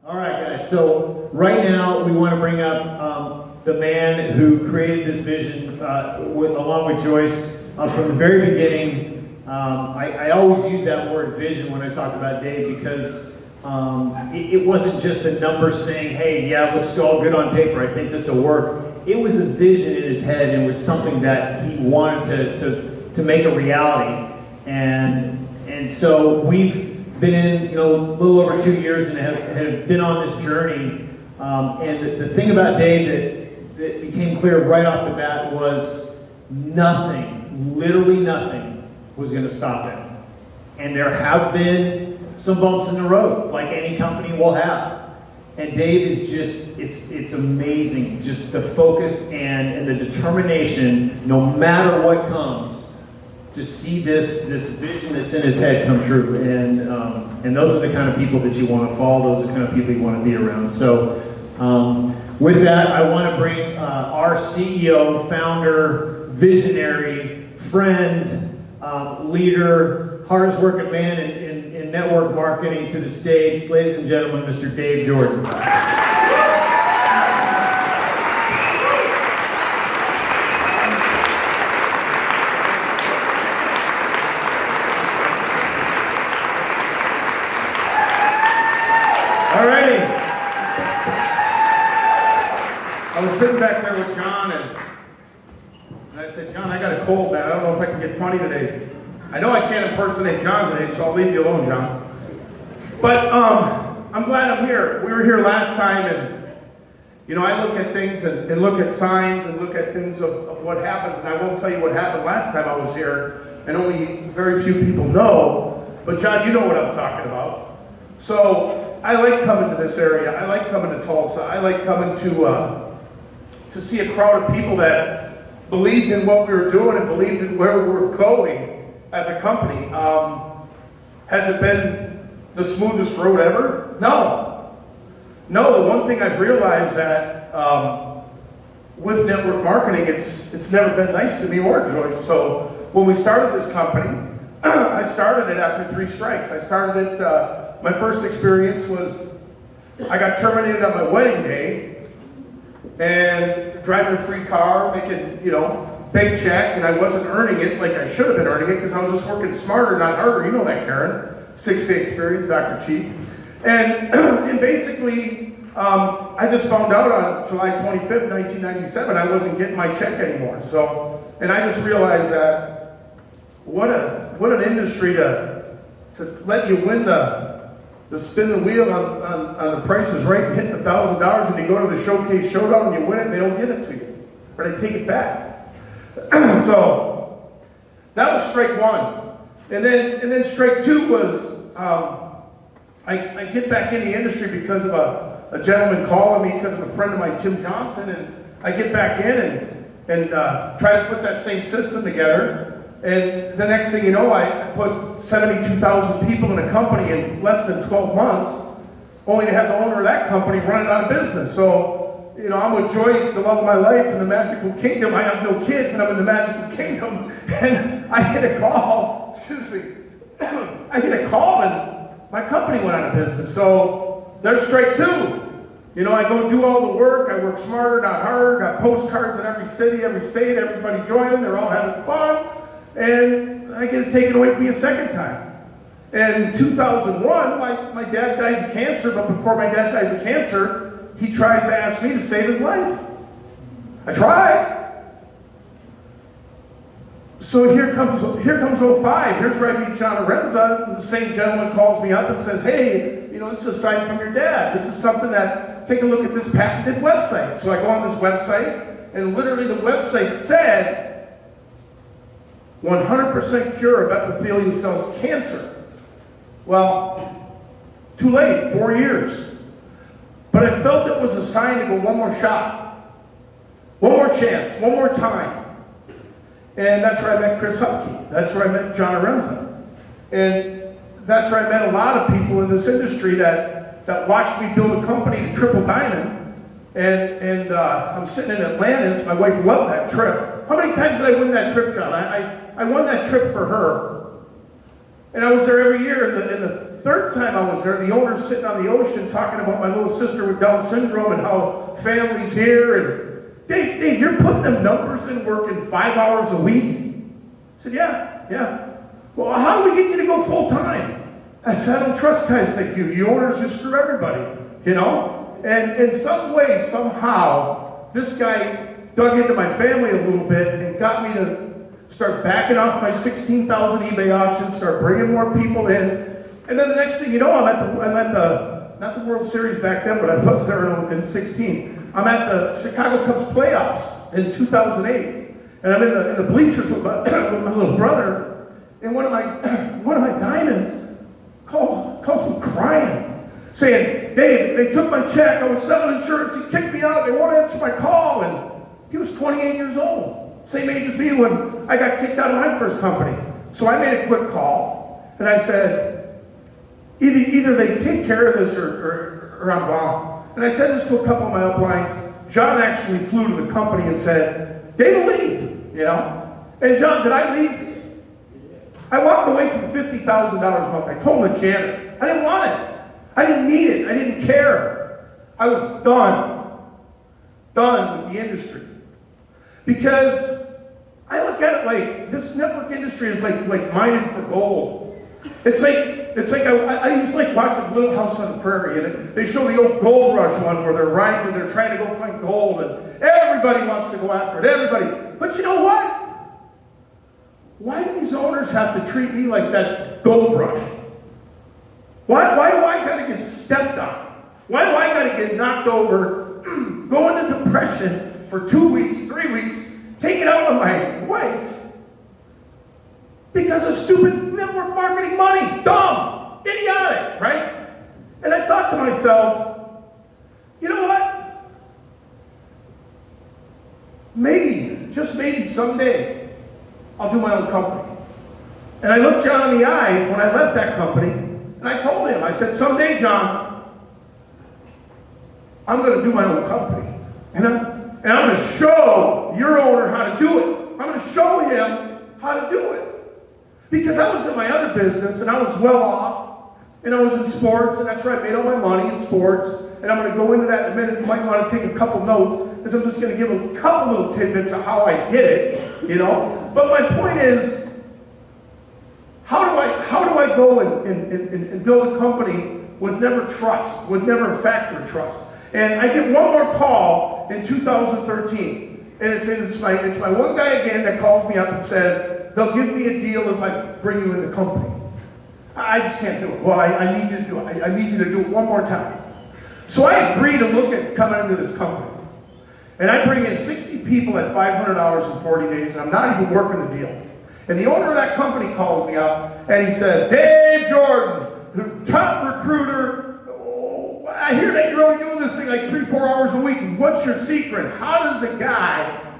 All right, guys. So right now we want to bring up the man who created this vision, along with Joyce, from the very beginning. I always use that word vision when I talk about Dave because it wasn't just a numbers thing. Hey, yeah, it looks all good on paper. I think this will work. It was a vision in his head, and it was something that he wanted to make a reality. And so we've been in, a little over 2 years and have been on this journey. And the thing about Dave that became clear right off the bat was nothing, literally nothing, was going to stop him. And there have been some bumps in the road, like any company will have. And Dave is just, it's amazing, just the focus and the determination, no matter what comes, to see this vision that's in his head come true. And those are the kind of people that you want to follow, those are the kind of people you want to be around. So with that, I want to bring our CEO, founder, visionary, friend, leader, hardest working man in network marketing to the stage. Ladies and gentlemen, Mr. Dave Jordan. Alrighty. I was sitting back there with John and I said, John, I got a cold, man. I don't know if I can get funny today. I know I can't impersonate John today, so I'll leave you alone, John. But I'm glad I'm here. We were here last time, and I look at things and look at signs and look at things of what happens, and I won't tell you what happened last time I was here, and only very few people know. But John, you know what I'm talking about. So I like coming to this area. I like coming to Tulsa. I like coming to see a crowd of people that believed in what we were doing and believed in where we were going as a company. Has it been the smoothest road ever? No. No, the one thing I've realized that with network marketing, it's never been nice to me or Joyce. So when we started this company, I started it after 3 strikes. I started it, my first experience was I got terminated on my wedding day and driving a free car, making, big check, and I wasn't earning it like I should have been earning it because I was just working smarter, not harder. You know that, Karen. 6-day experience, Dr. Cheap. And basically, I just found out on July 25th, 1997, I wasn't getting my check anymore. So, and I just realized that what an industry to let you win the spin the wheel on the prices right and hit the $1,000 and you go to the showcase showdown and you win it and they don't give it to you. Or they take it back. So that was strike 1. And then strike 2 was I get back in the industry because of a gentleman calling me because of a friend of mine, Tim Johnson, and I get back in and try to put that same system together. And the next thing you know, I put 72,000 people in a company in less than 12 months, only to have the owner of that company run it out of business. So, I'm with Joyce, the love of my life, in the magical kingdom. I have no kids, and I'm in the magical kingdom. And I get a call, excuse me, I get a call, and my company went out of business. So there's strike 2. I go do all the work. I work smarter, not harder. Got postcards in every city, every state. Everybody joining. They're all having fun. And I get it taken away from me a second time. And in 2001, my dad dies of cancer, but before my dad dies of cancer, he tries to ask me to save his life. I tried. So here comes 05. Here's where I meet John Arenza, and the same gentleman calls me up and says, hey, this is a sign from your dad. This is something that, take a look at this patented website. So I go on this website, and literally the website said, 100% cure of epithelial cells cancer. Well, too late, 4 years. But I felt it was a sign to go one more shot, one more chance, one more time. And that's where I met Chris Hupke. That's where I met John Arenza. And that's where I met a lot of people in this industry that watched me build a company to triple diamond. And I'm sitting in Atlantis. My wife loved that trip. How many times did I win that trip, John? I won that trip for her. And I was there every year in the third time I was there, the owner's sitting on the ocean talking about my little sister with Down syndrome and how family's here. And Dave, you're putting them numbers in, working 5 hours a week? I said, yeah. Well, how do we get you to go full time? I said, I don't trust guys like you. You owners just screw everybody, you know? And in some way, somehow, this guy dug into my family a little bit and got me to start backing off my 16,000 eBay auctions, start bringing more people in. And then the next thing you know, I'm at the not the World Series back then, but I was there in 16. I'm at the Chicago Cubs playoffs in 2008. And I'm in the bleachers with my, with my little brother. And one of my diamonds calls me crying, saying, Dave, they took my check, I was selling insurance, he kicked me out, they won't answer my call. And he was 28 years old, same age as me when I got kicked out of my first company. So I made a quick call, and I said, either they take care of this or I'm gone. And I said this to a couple of my uplines. John actually flew to the company and said, Dave will leave, you know? And John, did I leave? I walked away from $50,000 a month. I told the janitor, I didn't want it. I didn't need it. I didn't care. I was done with the industry. Because I look at it like this network industry is like mining for gold. It's like I used to like watching Little House on the Prairie, and they show the old gold rush one where they're riding and they're trying to go find gold, and everybody wants to go after it, everybody. But you know what? Why do these owners have to treat me like that gold rush? Why do I gotta get stepped on? Why do I gotta get knocked over, go into depression for 2 weeks, 3 weeks, take it out on my wife because of stupid network marketing money? Dumb, idiotic, right? And I thought to myself, you know what? Maybe, just maybe someday, I'll do my own company. And I looked John in the eye when I left that company, and I told him, I said, someday, John, I'm going to do my own company. And I'm going to show your owner how to do it. I'm going to show him how to do it. Because I was in my other business, and I was well off, and I was in sports, and that's where I made all my money in sports. And I'm going to go into that in a minute. You might want to take a couple notes, because I'm just going to give a couple little tidbits of how I did it, you know. But my point is, how do I go and build a company with never trust, with never factory trust? And I get one more call in 2013, and it's my one guy again that calls me up and says, they'll give me a deal if I bring you in the company. I just can't do it. Well, I need you to do it. I need you to do it one more time. So I agree to look at coming into this company. And I bring in 60 people at $500 in 40 days, and I'm not even working the deal. And the owner of that company calls me up, and he says, Dave Jordan, the top recruiter, I hear that you're only doing this thing like 3-4 hours a week. What's your secret? How does a guy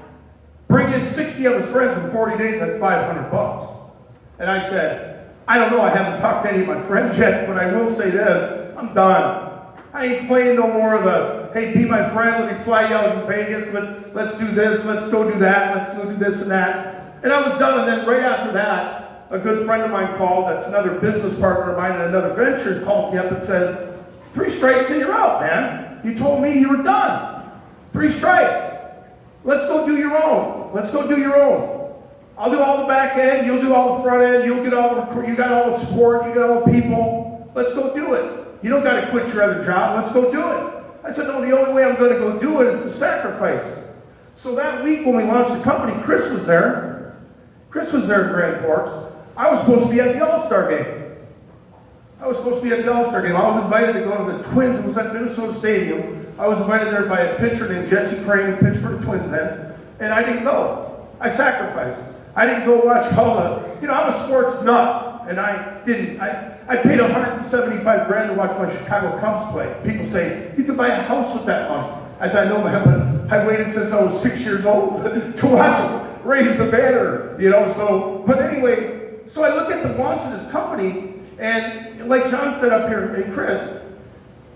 bring in 60 of his friends in 40 days at $500? And I said, I don't know. I haven't talked to any of my friends yet, but I will say this. I'm done. I ain't playing no more of the, hey, be my friend, let me fly you out to Vegas, let's do this, let's go do that, let's go do this and that. And I was done, and then right after that, a good friend of mine called, that's another business partner of mine in another venture, calls me up and says, 3 strikes and you're out, man. You told me you were done. 3 strikes. Let's go do your own. Let's go do your own. I'll do all the back end, you'll do all the front end, you got all the support, you got all the people. Let's go do it. You don't got to quit your other job. Let's go do it. I said, no, the only way I'm going to go do it is to sacrifice. So that week when we launched the company, Chris was there. Chris was there in Grand Forks. I was supposed to be at the All-Star game. I was invited to go to the Twins. It was at Minnesota Stadium. I was invited there by a pitcher named Jesse Crane, who pitched for the Twins then. And I didn't go. I sacrificed. I didn't go watch all the, I'm a sports nut. And I didn't. I paid $175,000 to watch my Chicago Cubs play. People say, you could buy a house with that money. I said, I know, man, but I waited since I was 6 years old to watch them raise the banner, so, but anyway, so I look at the launch of this company, and like John said up here, hey, Chris,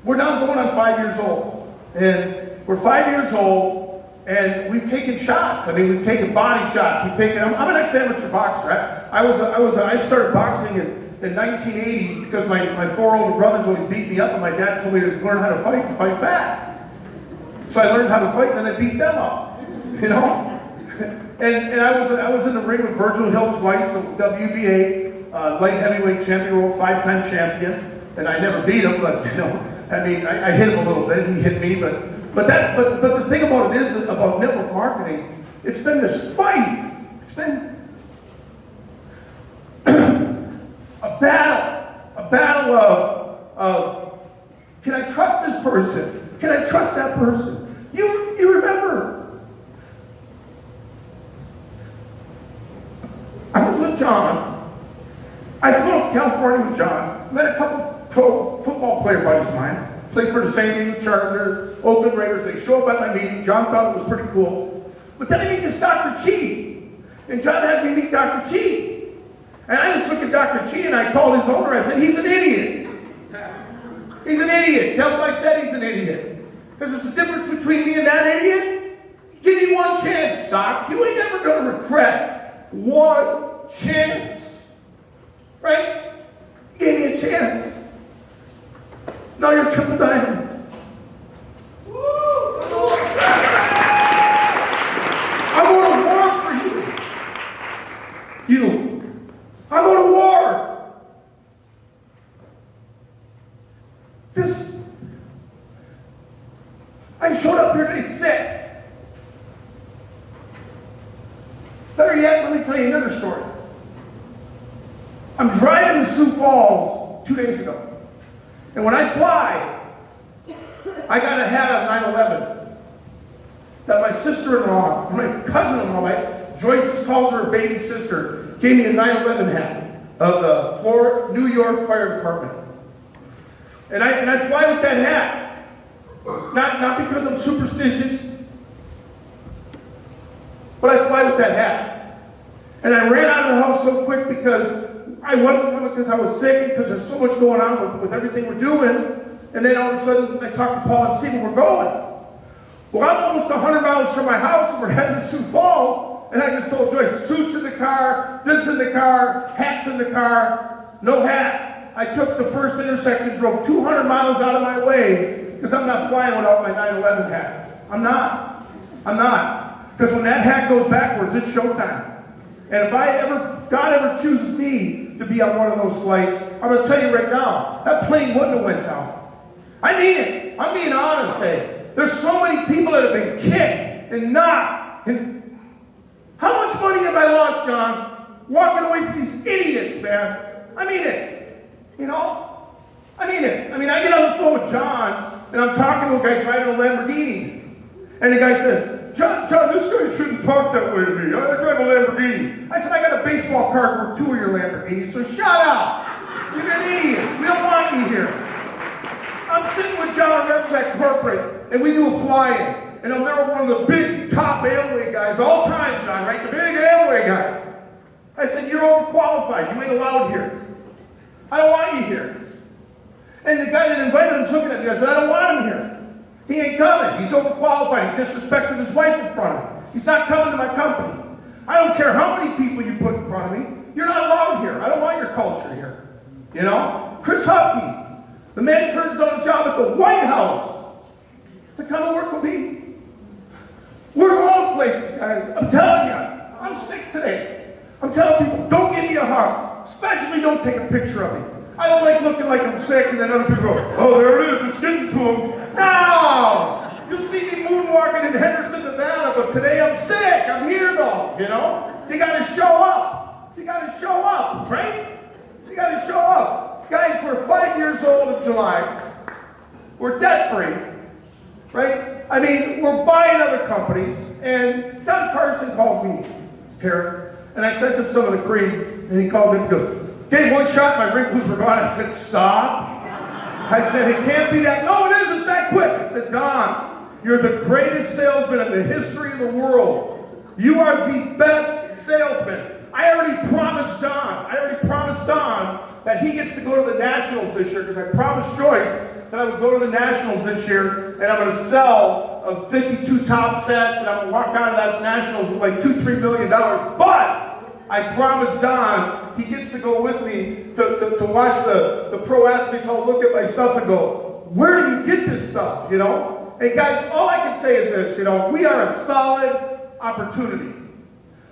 we're now going on 5 years old. And we're 5 years old, and we've taken shots. I mean, we've taken body shots. I'm an ex-amateur boxer. I started boxing in in 1980 because my four older brothers always beat me up, and my dad told me to learn how to fight and fight back. So I learned how to fight, and then I beat them up, you know? And I was in the ring with Virgil Hill twice, a WBA light heavyweight champion, world 5-time champion, and I never beat him, but you know, I mean, I hit him a little bit, he hit me, but the thing about it is, about network marketing, it's been this fight. It's been a battle of, can I trust this person? Can I trust that person? You remember, I was with John. I flew out to California with John. Met a couple pro football player buddies of mine. Played for the San Diego Chargers, Oakland Raiders. They show up at my meeting. John thought it was pretty cool. But then I meet this Dr. Chi. And John has me meet Dr. Chi. And I just look at Dr. Chi and I called his owner. I said, he's an idiot. He's an idiot. Tell him I said he's an idiot. Because there's a difference between me and that idiot. Give me one chance, Doc. You ain't never going to regret one chance. Right? Gave me a chance. Now you're triple diamond. I'm going to war for you. I'm going to war. I showed up here today sick. Better yet, let me tell you another story. I'm driving to Sioux Falls 2 days ago. And when I fly, I got a hat on 9/11 that my sister-in-law, my cousin-in-law, Joyce calls her baby sister, gave me a 9/11 hat of the New York Fire Department. And I fly with that hat, not because I'm superstitious, but I fly with that hat. And I ran out of the house so quick because I wasn't coming because I was sick and because there's so much going on with everything we're doing. And then all of a sudden, I talked to Paul and Steve and we're going. Well, I'm almost 100 miles from my house and we're heading to Sioux Falls. And I just told Joyce, suits in the car, this in the car, hats in the car, no hat. I took the first intersection, drove 200 miles out of my way because I'm not flying without my 9/11 hat. I'm not. Because when that hat goes backwards, it's showtime. And if God ever chooses me to be on one of those flights, I'm going to tell you right now, that plane wouldn't have went down. I mean it. I'm being honest, hey. There's so many people that have been kicked and knocked. And how much money have I lost, John, walking away from these idiots, man? I mean it. You know? I mean it. I mean, I get on the phone with John, and I'm talking to a guy driving a Lamborghini. And the guy says, John, this guy shouldn't talk that way to me. I drive a Lamborghini. I said, I got a baseball card for 2 of your Lamborghinis, so shut up. You're an idiot. We don't want you here. I'm sitting with John Rebs at corporate, and we do a fly-in. And I'm there with one of the big top Amway guys, all time, John, right? The big Amway guy. I said, you're overqualified. You ain't allowed here. I don't want you here. And the guy that invited him's looking at me. I said, I don't want him here. He ain't coming. He's overqualified. He disrespected his wife in front of me. He's not coming to my company. I don't care how many people you put in front of me. You're not allowed here. I don't want your culture here. You know? Chris Hupke, the man turns down a job at the White House to come and work with me. We're going places, guys. I'm telling you. I'm sick today. I'm telling people, don't give me a hug. Especially don't take a picture of me. I don't like looking like I'm sick and then other people go, oh, there it is. It's getting to him. No! You'll see me moonwalking in Henderson, Nevada, but today I'm sick. I'm here, though, you know? You got to show up. You got to show up, right? You got to show up. Guys, we're 5 years old in July. We're debt-free, right? I mean, we're buying other companies, and Doug Carson called me here, and I sent him some of the cream, and he called me and goes, Dave, one shot, my wrinkles were gone. I said, stop. I said, it can't be that. No, it is. It's that quick. I said, Don, you're the greatest salesman in the history of the world. You are the best salesman. I already promised Don that he gets to go to the Nationals this year because I promised Joyce that I would go to the Nationals this year and I'm going to sell 52 top sets and I'm going to walk out of that Nationals with like $2-3 million. But I promised Don he gets to go with me to watch the pro athletes all look at my stuff and go, where do you get this stuff, you know? And guys, all I can say is this, you know, we are a solid opportunity.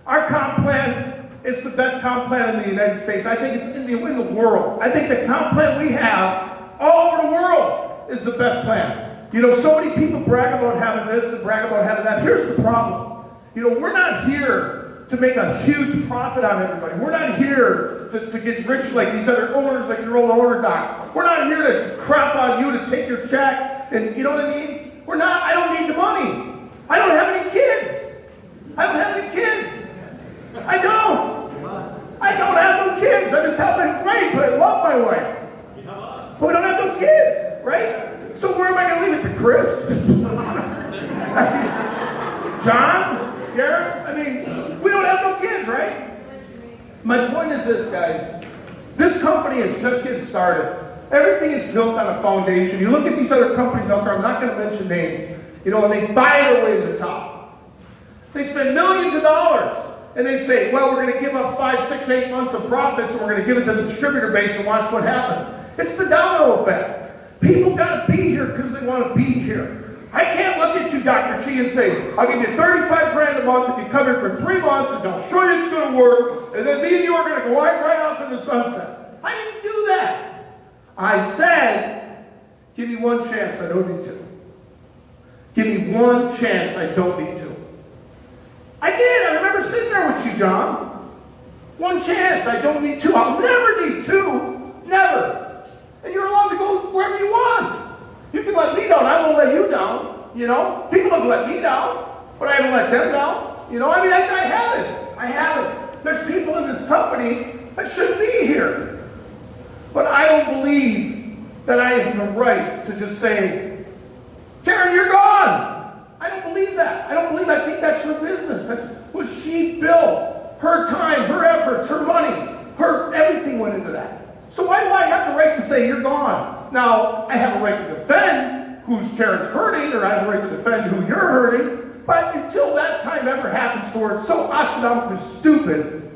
Our comp plan is the best comp plan in the United States. I think it's in the world. I think the comp plan we have all over the world is the best plan. You know, so many people brag about having this and brag about having that. Here's the problem. You know, we're not here to make a huge profit on everybody. We're not here to get rich like these other owners, like your old owner doc. We're not here to crap on you to take your check and, you know what I mean? We're not, I don't need the money. I don't have any kids. I don't have any kids. I don't. I don't have no kids. I just have my wife, but I love my wife. But we don't have no kids, right? So where am I going to leave it to Chris? John? Garrett? I mean, we don't have no kids, right? My point is this, guys. This company is just getting started. Everything is built on a foundation. You look at these other companies out there, I'm not going to mention names, you know, and they buy their way to the top. They spend millions of dollars, and they say, well, we're going to give up 5, 6, 8 months of profits, and we're going to give it to the distributor base and watch what happens. It's the domino effect. People got to be here because they want to be here. I can't look at you, Dr. Chi, and say, I'll give you 35 grand a month if you come here for 3 months, and I'll show you it's going to work, and then me and you are going to go right off in the sunset. I didn't do that. I said, give me one chance, I don't need to. Give me one chance, I don't need to. I did. I remember sitting there with you, John. One chance, I don't need to. I'll never need to. Never. And you're allowed to go wherever you want. You can let me down. I won't let you down. You know? People have let me down, but I haven't let them down. You know? I mean, I haven't. I haven't. There's people in this company that shouldn't be here. But I don't believe that I have the right to just say, Karen, you're gone. I don't believe that. I think that's her business. That's what she built. Her time, her efforts, her money, her everything went into that. So why do I have the right to say you're gone? Now, I have a right to defend who's Karen's hurting, or I have a right to defend who you're hurting, but until that time ever happens to where it's so astronomically stupid,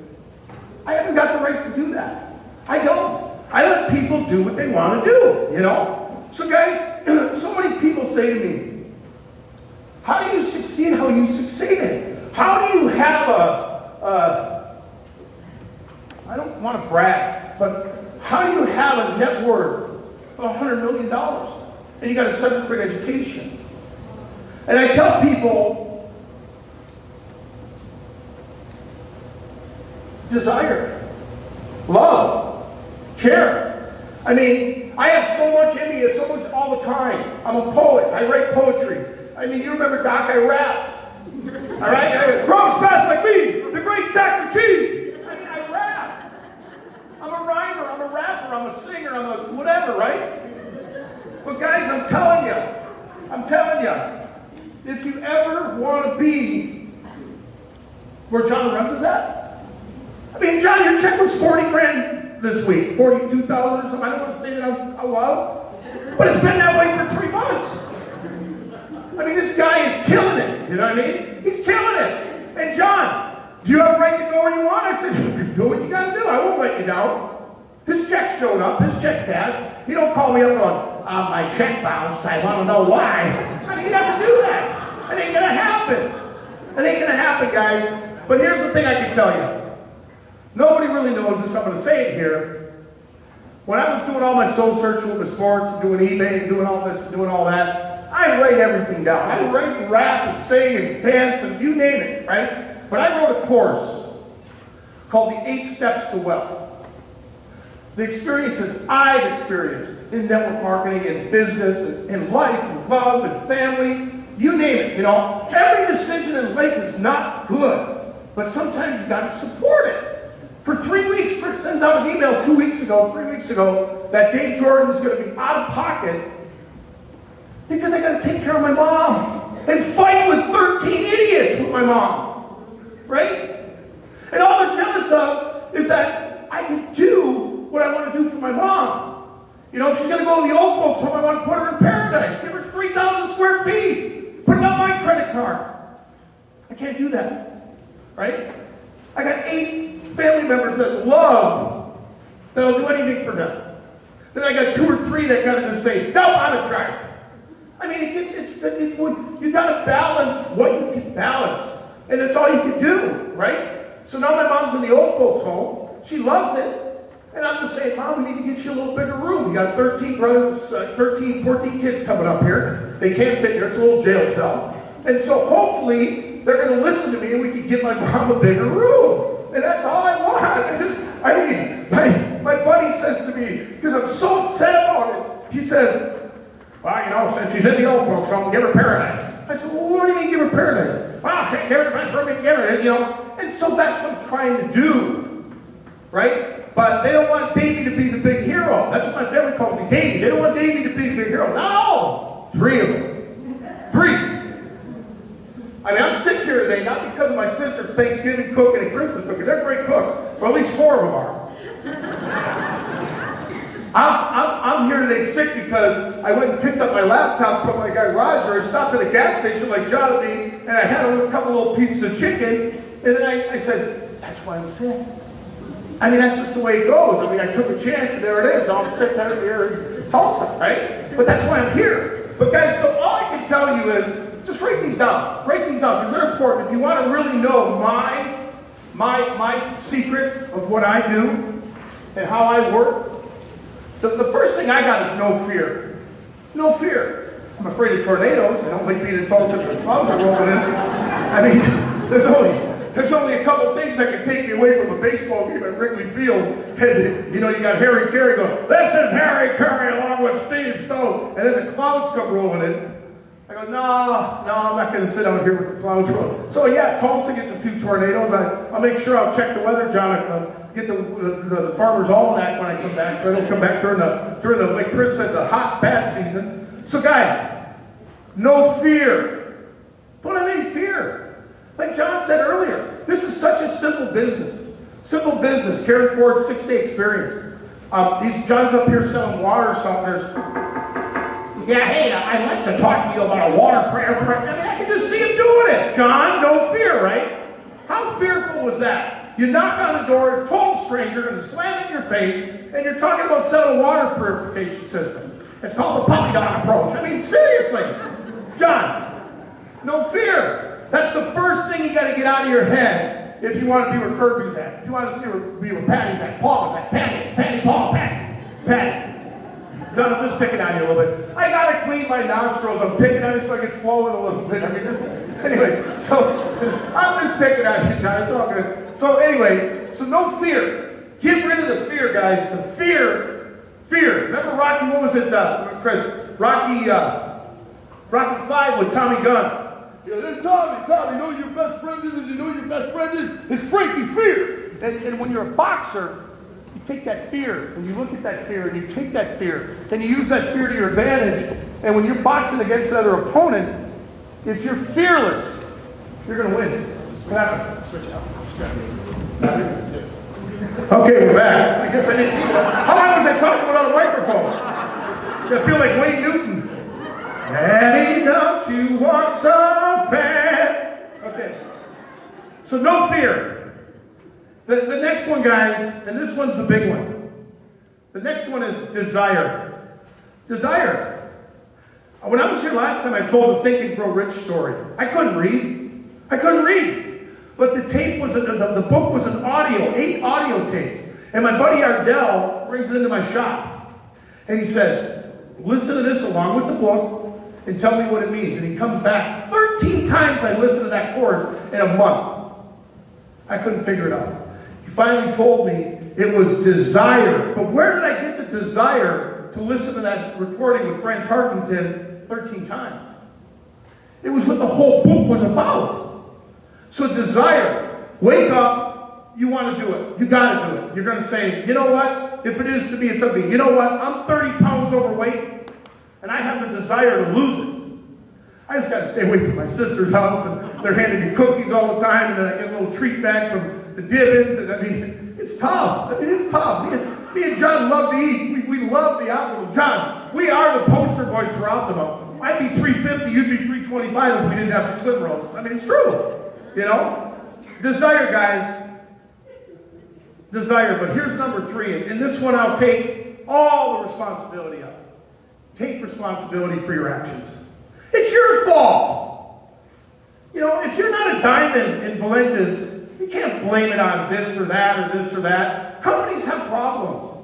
I haven't got the right to do that. I don't. I let people do what they want to do, you know? So guys, so many people say to me, how do you succeed how you succeeded? How do you have I don't want to brag, but how do you have a net worth of $100 million and you got a 7th grade education? And I tell people, desire, love, care. I mean, I have so much in me, so much all the time. I'm a poet. I write poetry. I mean, you remember Doc, I rap. All right? Grows fast like me, the great Dr. Chi. I mean, I rap. I'm a rhymer, I'm a rapper, I'm a singer, I'm a whatever, right? But guys, I'm telling you, if you ever want to be where John Ruff is at, I mean, John, your check was 40 grand this week, 42,000 or something. I don't want to say that out loud, but it's been that way for 3 months. I mean, this guy is killing it, you know what I mean? He's killing it. And John, do you have a right to go where you want? I said, you do what you got to do. I won't let you down. His check showed up, his check cashed. He don't call me up going, my check bounced, I want to know why. I mean, he doesn't do that. It ain't going to happen. It ain't going to happen, guys. But here's the thing I can tell you. Nobody really knows this, I'm going to say it here. When I was doing all my soul searching with the sports and doing eBay and doing all this and doing all that, I write everything down. I write and rap and sing and dance and you name it, right? But I wrote a course called The 8 Steps to Wealth. The experiences I've experienced in network marketing and business and in life and love and family, you name it, you know. Every decision in life is not good, but sometimes you've got to support it. For 3 weeks, Chris sends out an email 3 weeks ago, that Dave Jordan is going to be out of pocket because I got to take care of my mom and fight with 13 idiots with my mom, right? And all they're jealous of is that I can do what I want to do for my mom. You know, she's going to go to the old folks home. I want to put her in paradise, give her 3,000 square feet, put it on my credit card. I can't do that, right? I got 8 family members that love, that'll do anything for them. Then I got 2 or 3 that gotta just say, no, I'm a driver. I mean, you gotta balance what you can balance. And that's all you can do, right? So now my mom's in the old folks' home. She loves it. And I'm just saying, Mom, we need to get you a little bigger room. You got 13 brothers, 13, 14 kids coming up here. They can't fit here. It's a little jail cell. And so hopefully they're going to listen to me and we can get my mom a bigger room. And that's all I want. My buddy says to me, because I'm so upset about it, he says, well, you know, since she's in the old folks home, give her paradise. I said, well, what do you mean give her paradise? Well, she can give her the best room you can give her, you know. And so that's what I'm trying to do, right? But they don't want Davey to be the big hero. That's what my family calls me, Davey. They don't want Davey to be the big hero. Not all. 3 of them. 3. I mean, I'm sick here today, not because of my sister's Thanksgiving cooking and Christmas cooking. They're great cooks. Or at least 4 of them are. I'm here today sick because I went and picked up my laptop from my guy Roger. I stopped at a gas station like John and me, and I had a couple little pieces of chicken, and then I said, that's why I'm sick. I mean, that's just the way it goes. I mean, I took a chance, and there it is. I'm sick out here in Tulsa, right? But that's why I'm here. But guys, so all I can tell you is, just write these down. Write these down, because they're important. If you want to really know my secrets of what I do and how I work, the first thing I got is no fear. No fear. I'm afraid of tornadoes. I don't like being in Tulsa because the clouds are rolling in. I mean, there's only a couple things that can take me away from a baseball game at Wrigley Field. And, you know, you got Harry Carey going, this is Harry Carey along with Steve Stone. And then the clouds come rolling in. I go, no, I'm not going to sit out here with the clouds rolling. So yeah, Tulsa gets a few tornadoes. I'll make sure I'll check the weather, John. Get the Farmer's Almanac when I come back, so I don't come back during the, like Chris said, the hot, bad season. So guys, no fear. Don't have any fear. Like John said earlier, this is such a simple business. Simple business, carry forward 6-day experience. John's up here selling water softeners. Yeah, hey, I'd like to talk to you about a water prayer. I mean, I can just see him doing it. John, no fear, right? How fearful was that? You knock on the door, a total stranger, going to slam it in your face, and you're talking about selling a water purification system. It's called the puppy dog approach. I mean, seriously. John, no fear. That's the first thing you got to get out of your head if you want to be where Kirby's at. If you want to be where Patty's at, Paul's at, Patty, Paul, Patty. John, I'm just picking on you a little bit. I got to clean my nostrils. I'm picking on you so I can flow in a little bit. I mean, anyway, so I'm just picking on you, John. It's all good. So anyway, so no fear. Get rid of the fear, guys. The fear. Remember Rocky, what was it, Chris? Rocky 5 with Tommy Gunn. Yeah, Tommy, you know who your best friend is? You know who your best friend is? It's Frankie Fear. And when you're a boxer, you take that fear, and you look at that fear, and you take that fear, and you use that fear to your advantage. And when you're boxing against another opponent, if you're fearless, you're going to win. What happened? Switch out. Okay, we're back. I guess I didn't need that. How long was I talking without a microphone? I feel like Wayne Newton. Daddy, don't you walk so fast? Okay. So no fear. The next one, guys, and this one's the big one. The next one is desire. Desire. When I was here last time, I told the Think and Grow Rich story. I couldn't read. But the tape was, the book was an audio, 8 audio tapes. And my buddy Ardell brings it into my shop. And he says, listen to this along with the book and tell me what it means. And he comes back. 13 times I listened to that course in a month. I couldn't figure it out. He finally told me it was desire. But where did I get the desire to listen to that recording with Frank Tarkenton 13 times? It was what the whole book was about. So desire, wake up, you want to do it. You got to do it. You're going to say, you know what? If it is to be, it's up to me. You know what? I'm 30 pounds overweight, and I have the desire to lose it. I just got to stay away from my sister's house, and they're handing me cookies all the time, and then I get a little treat back from the Dibbins, and I mean, it's tough. I mean, it's tough. Me and John love to eat. We love the Optimal. John, we are the poster boys for Optimal. I'd be 350, you'd be 325 if we didn't have the slim roast. I mean, it's true. You know? Desire, guys. desire. But here's number 3, and this one I'll take all the responsibility of. Take responsibility for your actions. It's your fault. You know, if you're not a diamond in Valentus, you can't blame it on this or that or this or that. Companies have problems.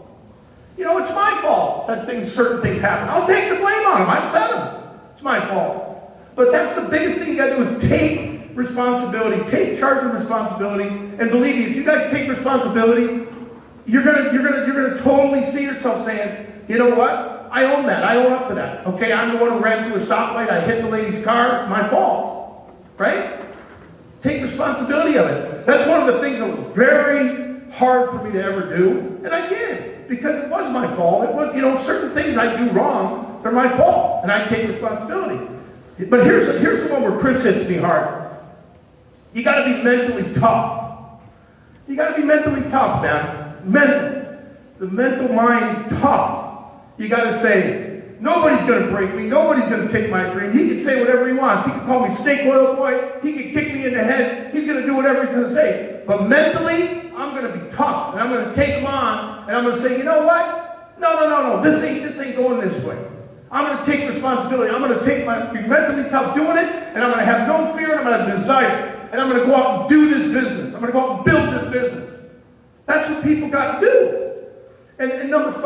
You know, it's my fault that certain things happen. I'll take the blame on them. I've said them. It's my fault. But that's the biggest thing you got to do is take responsibility. Take charge of responsibility. And believe me, if you guys take responsibility, you're gonna totally see yourself saying, you know what? I own that. I own up to that. Okay, I'm the one who ran through a stoplight. I hit the lady's car. It's my fault. Right? Take responsibility of it. That's one of the things that was very hard for me to ever do. And I did. Because it was my fault. It was, you know, certain things I do wrong, they're my fault. And I take responsibility. But here's the one where Chris hits me hard. You got to be mentally tough. You got to be mentally tough, man. The mental mind tough. You got to say, nobody's going to break me. Nobody's going to take my dream. He can say whatever he wants. He can call me snake oil boy. He can kick me in the head. He's going to do whatever he's going to say. But mentally, I'm going to be tough. And I'm going to take him on. And I'm going to say, you know what? No. This ain't going this way. I'm going to take responsibility. I'm going to be mentally tough doing it. And I'm going to have no fear. And I'm going to desire. And I'm going to go out and do this business. I'm going to go out and build this business. That's what people got to do. And number 5,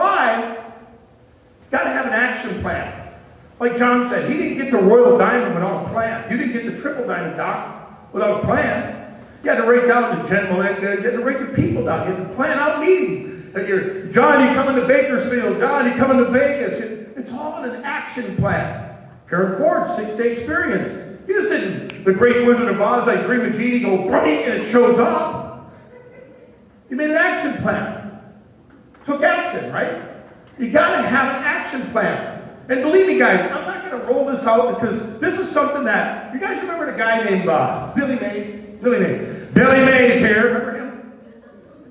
got to have an action plan. Like John said, he didn't get the Royal Diamond without a plan. You didn't get the Triple Diamond, Doc, without a plan. You had to write down the general, you had to write your people down. You had to plan out meetings. John, you coming to Bakersfield. John, you coming to Vegas. It's all in an action plan. Karen Ford's 6-day experience. You just didn't, the Great Wizard of Oz, I Dream of Genie, go bring and it shows up. You made an action plan. Took action, right? You got to have an action plan. And believe me, guys, I'm not going to roll this out because this is something that, you guys remember the guy named Billy Mays? Billy Mays here, remember him?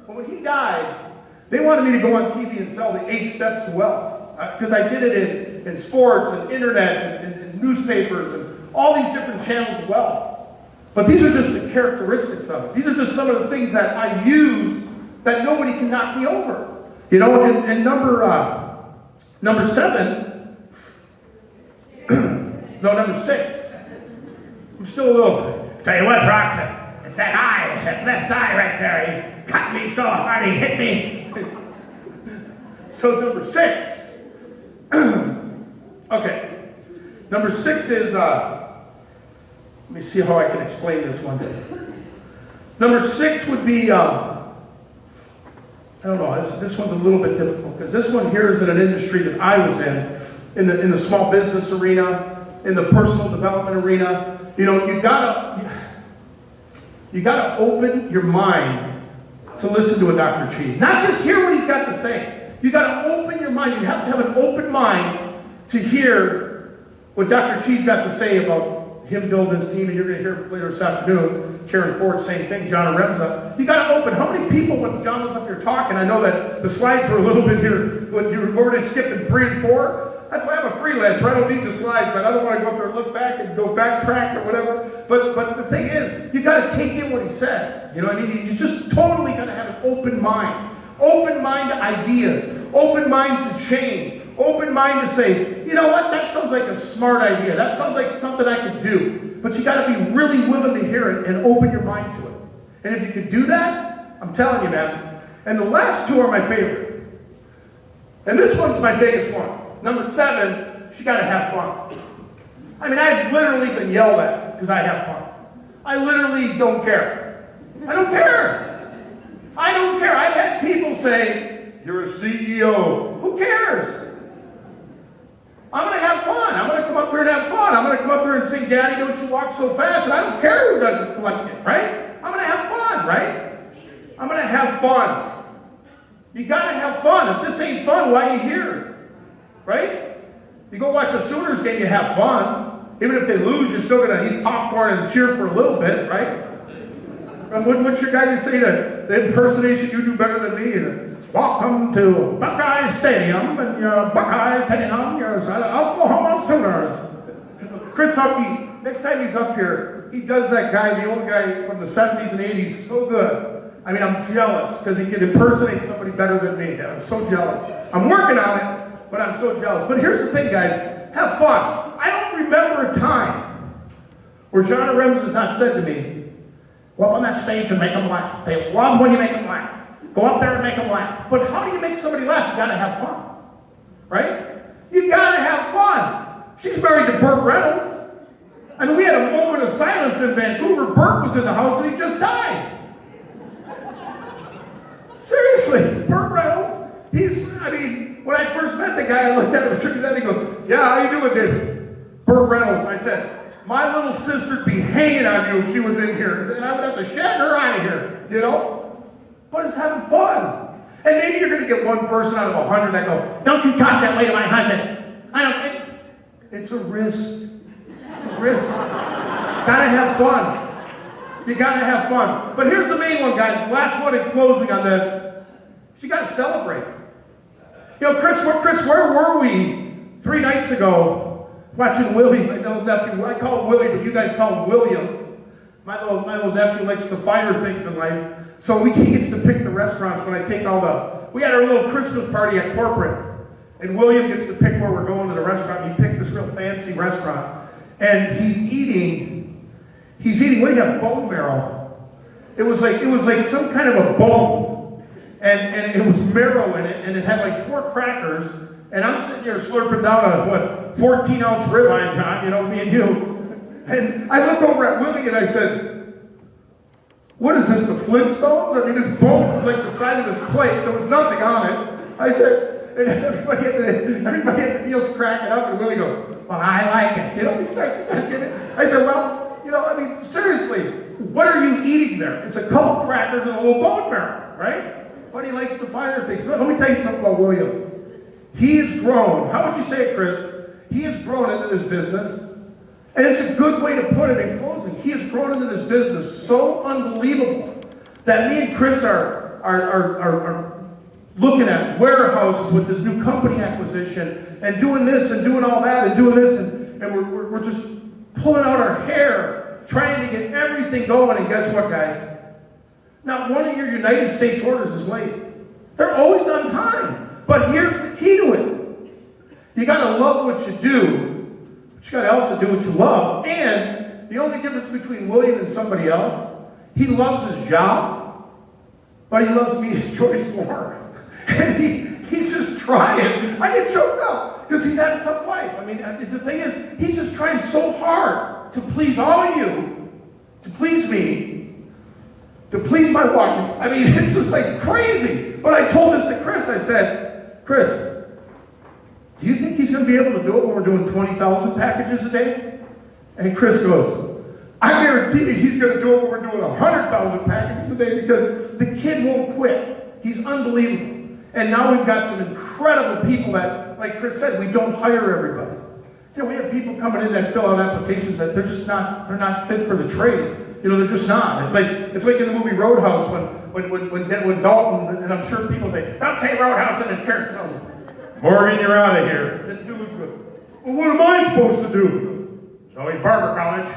Well, when he died, they wanted me to go on TV and sell the 8 steps to wealth. Because I did it in sports and internet and newspapers and all these different channels of wealth. But these are just the characteristics of it. These are just some of the things that I use that nobody can knock me over. You know, and number 7, no, number 6. I'm still a little, tell you what, Rock, it's that eye, that left eye right there. He cut me so hard, he hit me. So number 6. Okay. Number 6 is, let me see how I can explain this one. Number 6 would be, I don't know, this one's a little bit difficult because this one here is in an industry that I was in the small business arena, in the personal development arena. You know, you gotta open your mind to listen to a Dr. Chi. Not just hear what he's got to say. You gotta open your mind. You have to have an open mind to hear what Dr. Chi's got to say about him building his team, and you're going to hear later this afternoon, Karen Ford, same thing, John Aremza. You got to open. How many people, when John was up here talking, I know that the slides were a little bit here, when you were already skipping 3 and 4. That's why I'm a freelancer. I don't need the slides, but I don't want to go up there and look back and go backtrack or whatever. But the thing is, you got to take in what he says. You know what I mean? You just totally got to have an open mind. Open mind to ideas. Open mind to change. Open mind to say, you know what, that sounds like a smart idea. That sounds like something I could do. But you got to be really willing to hear it and open your mind to it. And if you could do that, I'm telling you, man. And the last 2 are my favorite. And this one's my biggest one. Number 7, you got to have fun. I mean, I've literally been yelled at because I have fun. I literally don't care. I don't care. I don't care. I've had people say, you're a CEO. Who cares? I'm going to have fun. I'm going to come up here and have fun. I'm going to come up here and sing, Daddy, don't you walk so fast. And I don't care who doesn't like it, right? I'm going to have fun, right? I'm going to have fun. You got to have fun. If this ain't fun, why are you here? Right? You go watch a Sooners game, you have fun. Even if they lose, you're still going to eat popcorn and cheer for a little bit, right? And what's your guy to say to the impersonation you do better than me? Welcome to Buckeye Stadium, and your Buckeyes taking on your Oklahoma Sooners. Chris Huckey, next time he's up here, he does that guy, the old guy from the 70s and 80s, so good. I mean, I'm jealous because he can impersonate somebody better than me. I'm so jealous. I'm working on it, but I'm so jealous. But here's the thing, guys. Have fun. I don't remember a time where John Arems has not said to me, go up on that stage and make them laugh. They love when you make them laugh. Go up there and make them laugh. But how do you make somebody laugh? You gotta have fun. Right? You gotta have fun. She's married to Burt Reynolds. I mean, we had a moment of silence in Vancouver. Burt was in the house and he just died. Seriously, Burt Reynolds. I mean, when I first met the guy, I looked at him, shook his head, and he goes, yeah, how you doing, David? Burt Reynolds. I said, my little sister'd be hanging on you if she was in here. And I would have to shag her out of here, you know? But it's having fun. And maybe you're going to get one person out of 100 that go, don't you talk that way to my husband. It's a risk. It's a risk. Gotta have fun. You gotta have fun. But here's the main one, guys. The last one in closing on this. You gotta celebrate. You know, Chris, where were we 3 nights ago watching Willie, my little nephew? I call him Willie, but you guys call him William. My little nephew likes the finer things in life. So he gets to pick the restaurants when I take we had our little Christmas party at corporate. And William gets to pick where we're going to the restaurant. He picked this real fancy restaurant. And he's eating, what do you have, bone marrow? It was like some kind of a bone. And it was marrow in it, and it had like 4 crackers. And I'm sitting here slurping down a, 14-ounce ribeye, John, you know, me and you. And I looked over at Willie and I said, what is this, the Flintstones? I mean, this bone was like the size of this plate. There was nothing on it. I said, and everybody at the deal's cracking up, and Willie goes, well, I like it. You know, he starts to get it. I said, well, you know, I mean, seriously, what are you eating there? It's a couple crackers and a little bone marrow, right? But he likes the finer things. Let me tell you something about William. He has grown. How would you say it, Chris? He has grown into this business. And it's a good way to put it in closing. He has grown into this business so unbelievable that me and Chris are looking at warehouses with this new company acquisition and doing this and doing all that and doing this and we're just pulling out our hair trying to get everything going. And guess what, guys? Not one of your United States orders is late. They're always on time. But here's the key to it. You got to love what you do. But you got to also do what you love. And the only difference between William and somebody else, he loves his job, but he loves me as Joyce more. And he's just trying. I get choked up because he's had a tough life. I mean, the thing is, he's just trying so hard to please all of you, to please me, to please my wife. I mean, it's just like crazy. But I told this to Chris. I said, Chris, do you think he's going to be able to do it when we're doing 20,000 packages a day? And Chris goes, I guarantee you he's going to do it when we're doing 100,000 packages a day because the kid won't quit. He's unbelievable. And now we've got some incredible people that, like Chris said, we don't hire everybody. You know, we have people coming in that fill out applications that they're not fit for the trade. You know, they're just not. It's like in the movie Roadhouse when Dalton, and I'm sure people say, don't say Roadhouse in his church. No. Morgan, you're out of here. And the dude's with, well, what am I supposed to do? So he's barber college.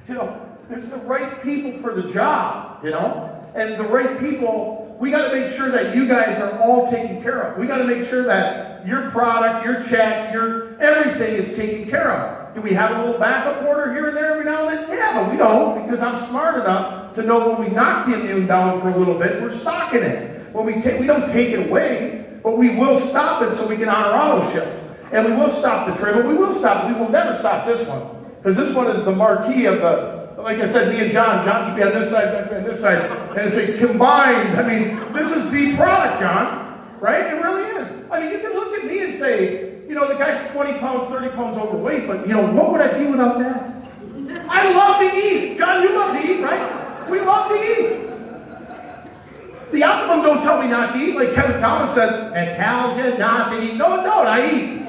You know, it's the right people for the job, you know? And the right people, we got to make sure that you guys are all taken care of. We got to make sure that your product, your checks, your everything is taken care of. Do we have a little backup order here and there every now and then? Yeah, but we don't, because I'm smart enough to know when we knock the immune down for a little bit, we're stocking it. When we don't take it away, but we will stop it so we can honor auto ships. And we will stop the trade, but we will stop it. We will never stop this one. Because this one is the marquee of the, like I said, me and John should be on this side, Ben should be on this side. And it's a combined, I mean, this is the product, John. Right? It really is. I mean, you can look at me and say, you know, the guy's 20 pounds, 30 pounds overweight, but, you know, what would I be without that? I love to eat. John, you love to eat, right? We love to eat. The Optimum don't tell me not to eat, like Kevin Thomas says, it tells you not to eat. No, it don't. I eat.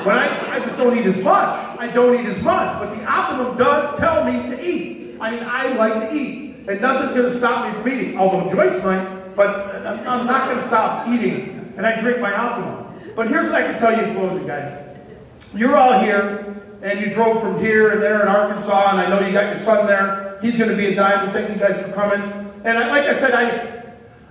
But I just don't eat as much. I don't eat as much. But the Optimum does tell me to eat. I mean, I like to eat. And nothing's going to stop me from eating. Although Joyce might, but I'm not going to stop eating. And I drink my Optimum. But here's what I can tell you in closing, guys. You're all here, and you drove from here and there in Arkansas, and I know you got your son there. He's going to be a dime. Thank you guys for coming. like I said,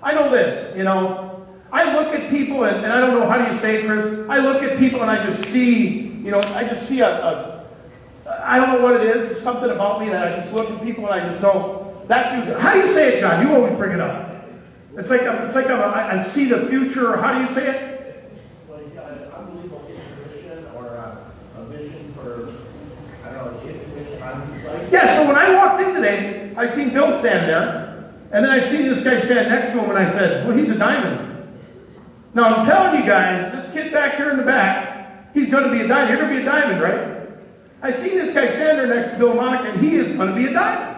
I know this, you know. I look at people, and I don't know, how do you say it, Chris? I look at people and I just see, you know, I just see I don't know what it is. It's something about me that I just look at people and I just know, that dude, how do you say it, John? You always bring it up. It's like I see the future, or how do you say it? Well, you got an unbelievable intuition or a vision for, I don't know, intuition on site. Yeah, so when I walked in today, I seen Bill stand there, and then I seen this guy stand next to him, and I said, well, he's a diamond. Now, I'm telling you guys, this kid back here in the back, he's going to be a diamond. You're going to be a diamond, right? I seen this guy stand there next to Bill Monica, and he is going to be a diamond.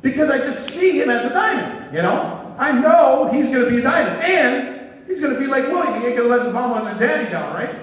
Because I just see him as a diamond, you know? I know he's going to be a diamond. And he's going to be like William. He ain't going to let his mama and his daddy down, right?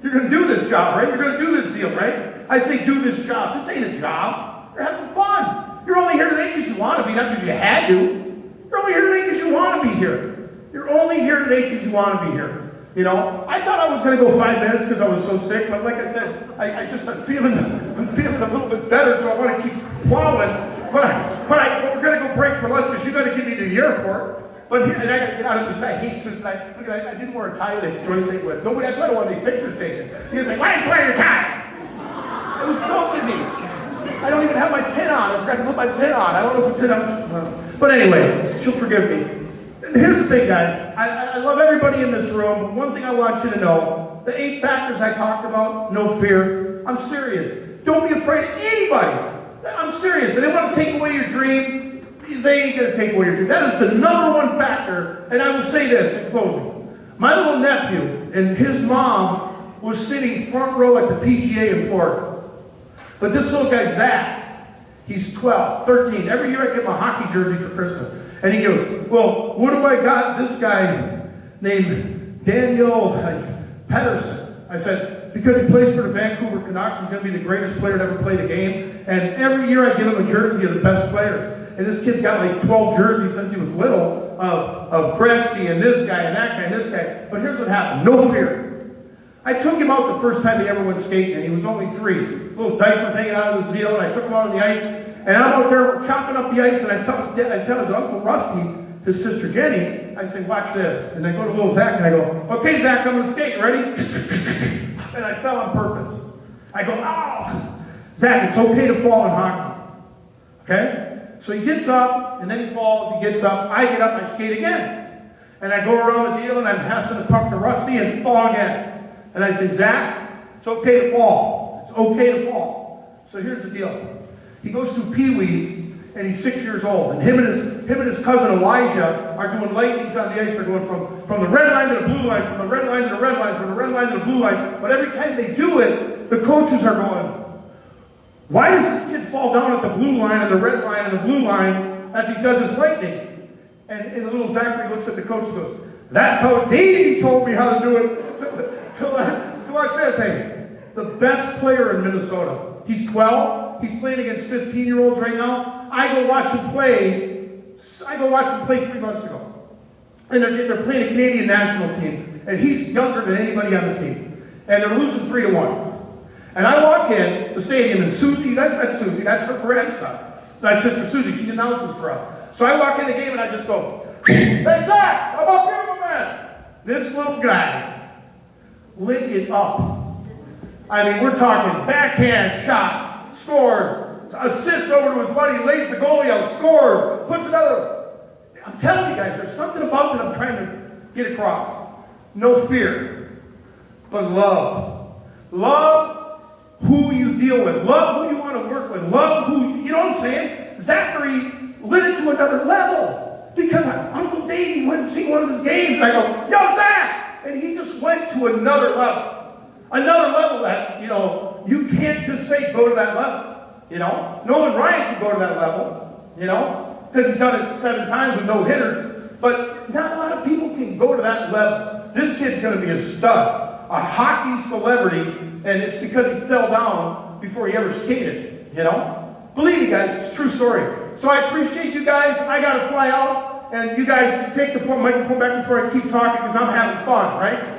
You're going to do this job, right? You're going to do this deal, right? I say do this job. This ain't a job. You're having fun. You're only here today because you want to be, not because you had to. You're only here today because you want to be here. You're only here today because you want to be here. You know, I thought I was going to go 5 minutes because I was so sick, but like I said, I'm feeling a little bit better, so I want to keep plowing. But we're going to go break for lunch because you got to get me to the airport. But here, and I got to get out of this. I hate since I didn't wear a tie that Joyce ate with. Nobody, that's why I don't want any pictures taken. He was like, why didn't you wear your tie? It was choking me. I don't even have my pin on. I forgot to put my pin on. I don't know if it's in a... But anyway, she'll forgive me. Here's the thing, guys. I love everybody in this room. One thing I want you to know, the 8 factors I talked about, no fear. I'm serious. Don't be afraid of anybody. I'm serious. If they want to take away your dream, they ain't going to take away your dream. That is the #1 factor. And I will say this in closing. My little nephew and his mom was sitting front row at the PGA in Florida. But this little guy, Zach, he's 12, 13. Every year I get my hockey jersey for Christmas. And he goes, well, what do I got this guy named Daniel Pedersen? I said, because he plays for the Vancouver Canucks, he's going to be the greatest player to ever play the game. And every year I give him a jersey of the best players. And this kid's got like 12 jerseys since he was little of Gretzky and this guy and that guy and this guy. But here's what happened. No fear. I took him out the first time he ever went skating, and he was only 3. Little diapers hanging out of his deal, and I took him out on the ice. And I'm out there chopping up the ice, and I tell his Uncle Rusty, his sister Jenny, I say, watch this. And I go to little Zach, and I go, okay, Zach, I'm going to skate. Ready? And I fell on purpose. I go, ow! Zach, it's okay to fall in hockey. Okay? So he gets up, and then he falls, he gets up. I get up, and I skate again. And I go around the deal, and I'm passing the puck to Rusty, and fall again. And I say, Zach, it's okay to fall. It's okay to fall. So here's the deal. He goes through Pee-wees, and he's 6 years old. And him and his cousin Elijah are doing lightnings on the ice. They're going from the red line to the blue line, from the red line to the red line, from the red line to the blue line. But every time they do it, the coaches are going, why does this kid fall down at the blue line and the red line and the blue line as he does his lightning? And the little Zachary looks at the coach and goes, that's how Davey told me how to do it. So watch this. Hey, the best player in Minnesota. He's 12. He's playing against 15-year-olds right now. I go watch him play 3 months ago. And they're playing a Canadian national team. And he's younger than anybody on the team. And they're losing 3-1. And I walk in the stadium, and Susie, that's not Susie, that's her grandson. My sister Susie, she announces for us. So I walk in the game and I just go, hey Zach, I'm up here, my man. This little guy lit it up. I mean, we're talking backhand shot, scores, assist over to his buddy, lays the goalie out, scores, puts another. I'm telling you guys, there's something about that I'm trying to get across. No fear, but love. Love who you deal with. Love who you want to work with. Love who, you know what I'm saying? Zachary lit it to another level because Uncle Davey went and see one of his games. And I go, yo, Zach! And he just went to another level. Another level that, you know, you can't just say go to that level. You know? Nolan Ryan can go to that level, you know, because he's done it 7 times with no hitters. But not a lot of people can go to that level. This kid's going to be a stud, a hockey celebrity, and it's because he fell down before he ever skated, you know? Believe me, guys, it's a true story. So I appreciate you guys. I got to fly out, and you guys take the microphone back before I keep talking because I'm having fun, right?